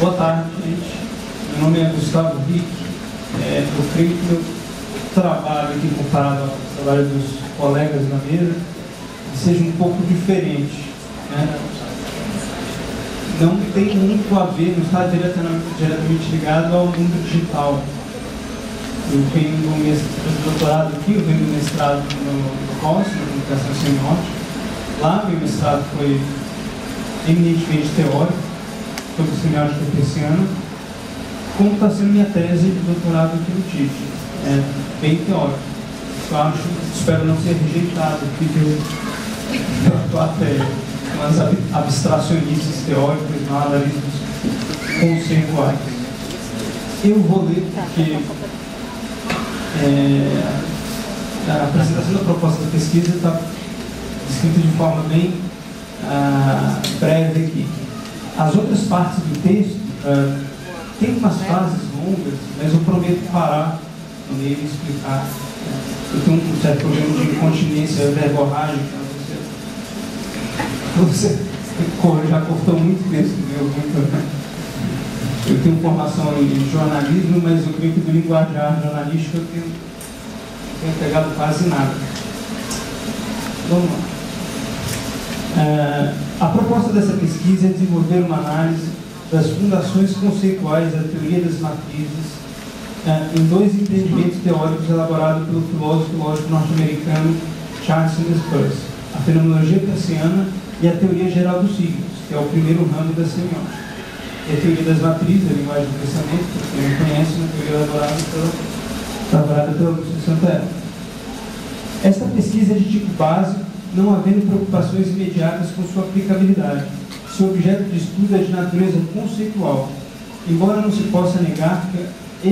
Boa tarde, gente. Meu nome é Gustavo Rick. Eu creio que meu trabalho aqui, comparado ao trabalho dos colegas na mesa, seja um pouco diferente, né? Não tem muito a ver, não está diretamente ligado ao mundo digital. Eu venho do doutorado aqui, eu venho do mestrado no COS, na comunicação semiótica. Lá, meu mestrado foi eminentemente teórico, sobre semiótica hegeliana, como está sendo minha tese de doutorado aqui no TIF. É bem teórico. Eu espero não ser rejeitado aqui pela plateia, umas abstracionistas teóricas, analistas conceituais. Eu vou ler porque a apresentação da proposta da pesquisa está escrita de forma bem breve aqui. As outras partes do texto tem umas frases longas, mas eu prometo parar no meio e explicar. Eu tenho um certo problema de incontinência verborrágica. Você já cortou muito texto meu. Eu tenho formação em jornalismo, mas eu creio que do linguajar jornalístico eu tenho pegado quase nada. Vamos lá. A proposta dessa pesquisa é desenvolver uma análise das fundações conceituais da teoria das matrizes em dois entendimentos teóricos elaborados pelo filósofo lógico norte-americano Charles Sanders Peirce: a fenomenologia peirceana e a teoria geral dos signos, que é o primeiro ramo da semiótica. E a teoria das matrizes, a linguagem do pensamento, que você não conhece, uma teoria elaborada pela Augusto Santana. Esta pesquisa é de tipo básico, não havendo preocupações imediatas com sua aplicabilidade. Seu objeto de estudo é de natureza conceitual, embora não se possa negar que a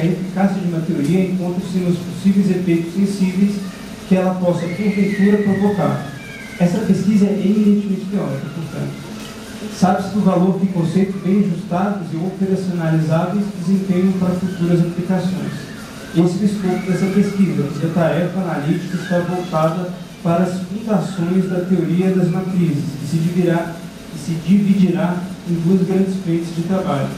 eficácia de uma teoria encontra-se nos possíveis efeitos sensíveis que ela possa, porventura, provocar. Essa pesquisa é eminentemente teórica, portanto. Sabe-se do valor que conceitos bem ajustados e operacionalizáveis desempenham para futuras aplicações. Esse é o escopo dessa pesquisa. A tarefa analítica está voltada para as fundações da teoria das matrizes e se dividirá em duas grandes frentes de trabalho.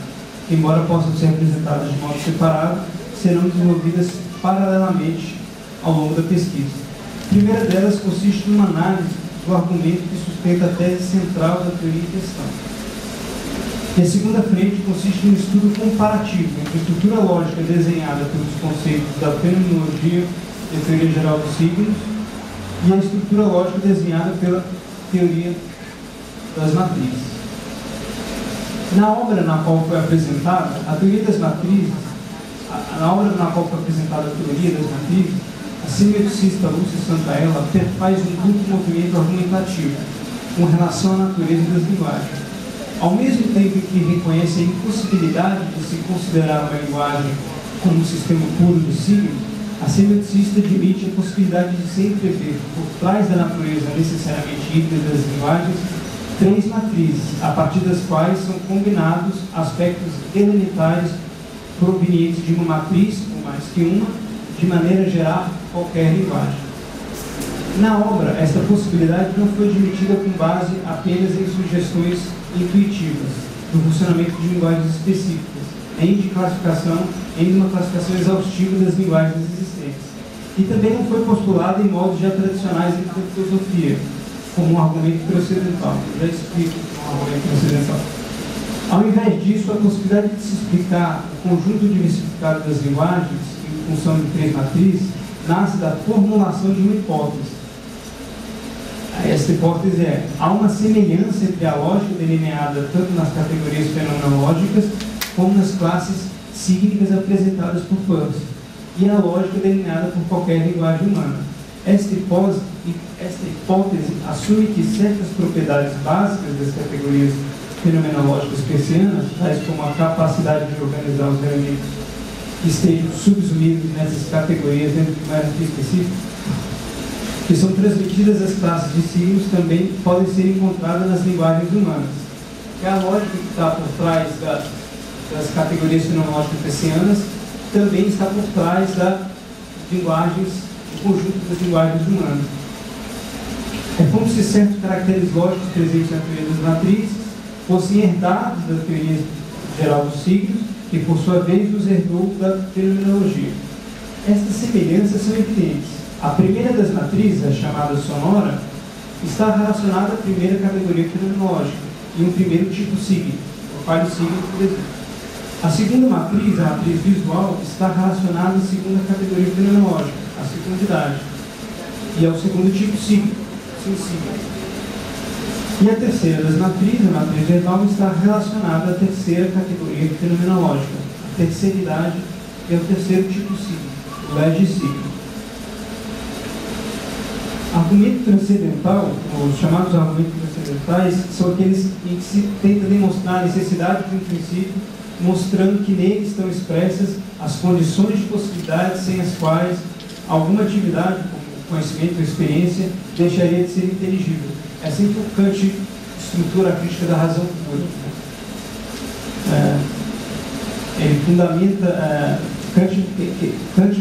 Embora possam ser apresentadas de modo separado, serão desenvolvidas paralelamente ao longo da pesquisa. A primeira delas consiste numa análise do argumento que sustenta a tese central da teoria em questão. E a segunda frente consiste num estudo comparativo entre a estrutura lógica desenhada pelos conceitos da fenomenologia e a teoria geral dos signos e a estrutura lógica desenhada pela teoria das matrizes. Na obra na qual foi apresentada a teoria das matrizes, a semioticista Lúcia Santaella faz um duplo movimento argumentativo com relação à natureza das linguagens. Ao mesmo tempo que reconhece a impossibilidade de se considerar uma linguagem como um sistema puro de signos, a semioticista admite a possibilidade de se entrever, por trás da natureza necessariamente híbrida das linguagens, três matrizes, a partir das quais são combinados aspectos elementares provenientes de uma matriz, ou mais que uma, de maneira a gerar qualquer linguagem. Na obra, esta possibilidade não foi admitida com base apenas em sugestões intuitivas do funcionamento de linguagens específicas, em uma classificação exaustiva das linguagens existentes. E também não foi postulada em modos já tradicionais da filosofia, como um argumento precedental. Eu já explico um argumento precedental. Ao invés disso, a possibilidade de se explicar o conjunto diversificado das linguagens, em função de três matrizes, nasce da formulação de uma hipótese. Esta hipótese é: há uma semelhança entre a lógica delineada tanto nas categorias fenomenológicas como nas classes sígnicas apresentadas por Peirce e a lógica delineada por qualquer linguagem humana. Esta hipótese assume que certas propriedades básicas das categorias fenomenológicas peircianas, tais como a capacidade de organizar os elementos que estejam subsumidos nessas categorias dentro de uma hierarquia específica, que são transmitidas às classes de signos, também podem ser encontradas nas linguagens humanas. E a lógica que está por trás das categorias fenomenológicas peircianas também está por trás das linguagens, do conjunto das linguagens humanas. É como se certos caracteres lógicos presentes na teoria das matrizes fossem herdados da teoria geral dos signos, que por sua vez os herdou da fenomenologia. Estas semelhanças são evidentes. A primeira das matrizes, a chamada sonora, está relacionada à primeira categoria fenomenológica e um primeiro tipo signo, o qual o signo por exemplo. A segunda matriz, a matriz visual, está relacionada à segunda categoria fenomenológica, a segundidade, e ao segundo tipo signo, sensível. E a terceira das matrizes, a matriz verbal, está relacionada à terceira categoria fenomenológica, a terceiridade, e ao terceiro tipo signo, o legisigno. Argumento transcendental, os chamados argumentos transcendentais, são aqueles em que se tenta demonstrar a necessidade de um princípio, mostrando que nele estão expressas as condições de possibilidade sem as quais alguma atividade, como conhecimento ou experiência, deixaria de ser inteligível. É assim que o Kant estrutura a crítica da razão pura. Ele fundamenta, Kant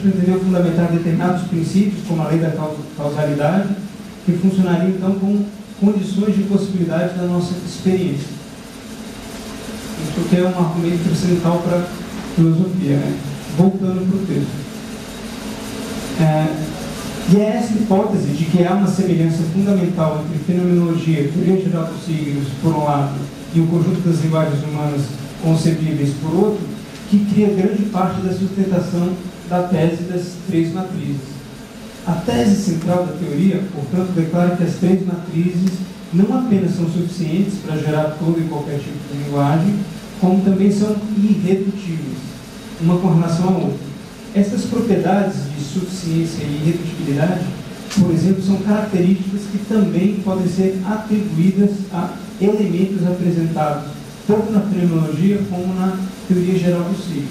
pretendeu fundamentar determinados princípios, como a lei da causalidade, que funcionariam então como condições de possibilidade da nossa experiência. Isso que é um argumento transcendental para a filosofia, né? Voltando para o texto. E é essa hipótese de que há uma semelhança fundamental entre fenomenologia, teoria geral dos signos, por um lado, e o conjunto das linguagens humanas concebíveis, por outro, que cria grande parte da sustentação da tese das três matrizes. A tese central da teoria, portanto, declara que as três matrizes não apenas são suficientes para gerar todo e qualquer tipo de linguagem, como também são irredutíveis, uma com relação à outra. Essas propriedades de suficiência e irredutibilidade, por exemplo, são características que também podem ser atribuídas a elementos apresentados tanto na fenomenologia como na teoria geral dos signos.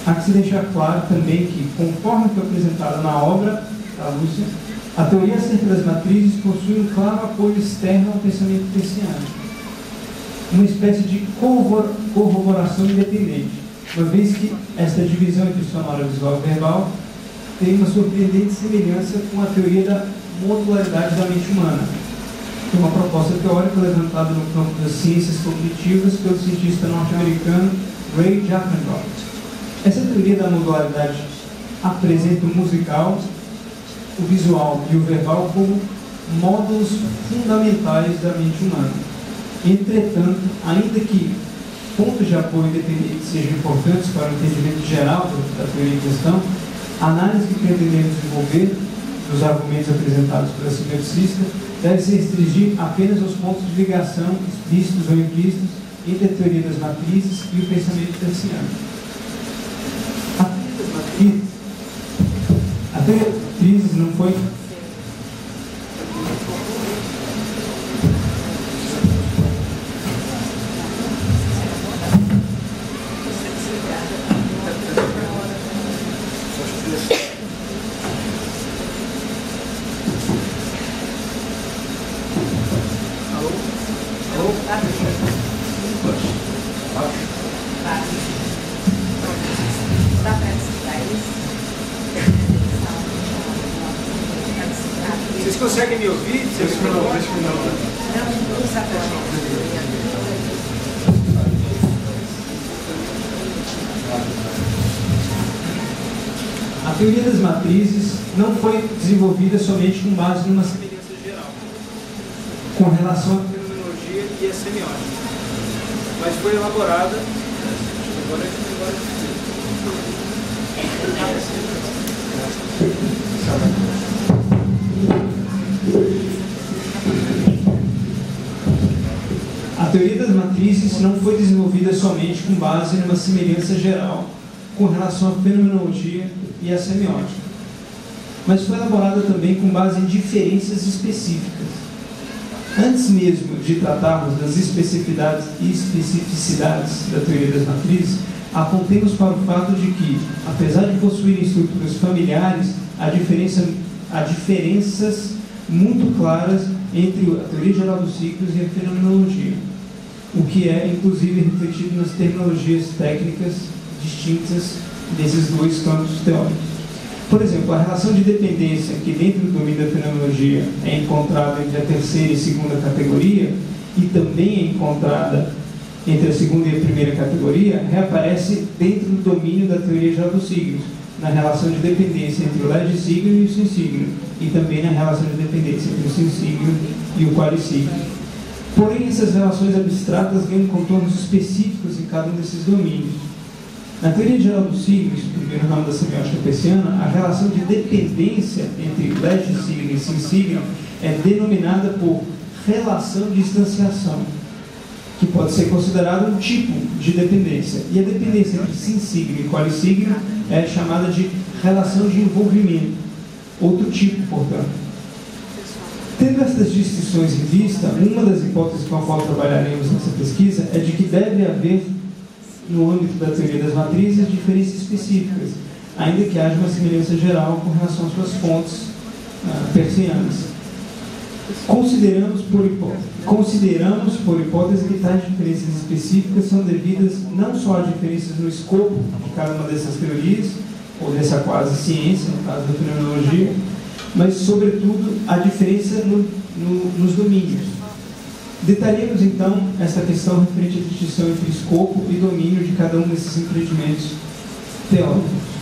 Há que se deixar claro também que, conforme foi apresentado na obra da Lúcia, a teoria acerca das matrizes possui um claro apoio externo ao pensamento terciário, uma espécie de corroboração independente, uma vez que esta divisão entre sonora, visual e verbal tem uma surpreendente semelhança com a teoria da modularidade da mente humana, que é uma proposta teórica levantada no campo das ciências cognitivas pelo cientista norte-americano Ray Jackendoff. Essa teoria da modularidade apresenta o musical, o visual e o verbal como módulos fundamentais da mente humana. Entretanto, ainda que pontos de apoio independentes sejam importantes para o entendimento geral da teoria em questão, a análise que pretendemos desenvolver dos argumentos apresentados pela cineticista deve se restringir apenas aos pontos de ligação, explícitos ou implícitos, entre a teoria das matrizes e o pensamento terciário. A teoria das matrizes não foi... Vocês conseguem me ouvir? A teoria das matrizes não foi desenvolvida somente com base numa semelhança geral com relação à fenomenologia e à semiótica, mas foi elaborada A teoria das matrizes não foi desenvolvida somente com base numa semelhança geral com relação à fenomenologia e à semiótica, mas foi elaborada também com base em diferenças específicas. Antes mesmo de tratarmos das especificidades e especificidades da teoria das matrizes, apontemos para o fato de que, apesar de possuírem estruturas familiares, há diferenças muito claras entre a teoria geral dos ciclos e a fenomenologia, o que é, inclusive, refletido nas terminologias técnicas distintas desses dois campos teóricos. Por exemplo, a relação de dependência que dentro do domínio da fenomenologia é encontrada entre a terceira e segunda categoria e também é encontrada entre a segunda e a primeira categoria, reaparece dentro do domínio da teoria geral dos signos, na relação de dependência entre o legissigno e o sinsigno, e também na relação de dependência entre o sinsigno e o qualissigno. Porém, essas relações abstratas ganham contornos específicos em cada um desses domínios. Na teoria geral dos signos, primeiro ramo da semiótica persiana, a relação de dependência entre legissigno e sinsigno é denominada por relação de distanciação, que pode ser considerado um tipo de dependência. E a dependência entre sinsigno e qualissigno é chamada de relação de envolvimento, outro tipo, portanto. Tendo estas distinções em vista, uma das hipóteses com a qual trabalharemos nessa pesquisa é de que deve haver, no âmbito da teoria das matrizes, diferenças específicas, ainda que haja uma semelhança geral com relação às suas fontes persianas. Consideramos por hipótese que tais diferenças específicas são devidas não só a diferenças no escopo de cada uma dessas teorias, ou dessa quase ciência, no caso da fenomenologia, mas, sobretudo, a diferença nos domínios. Detalhemos, então, essa questão referente à distinção entre escopo e domínio de cada um desses empreendimentos teóricos.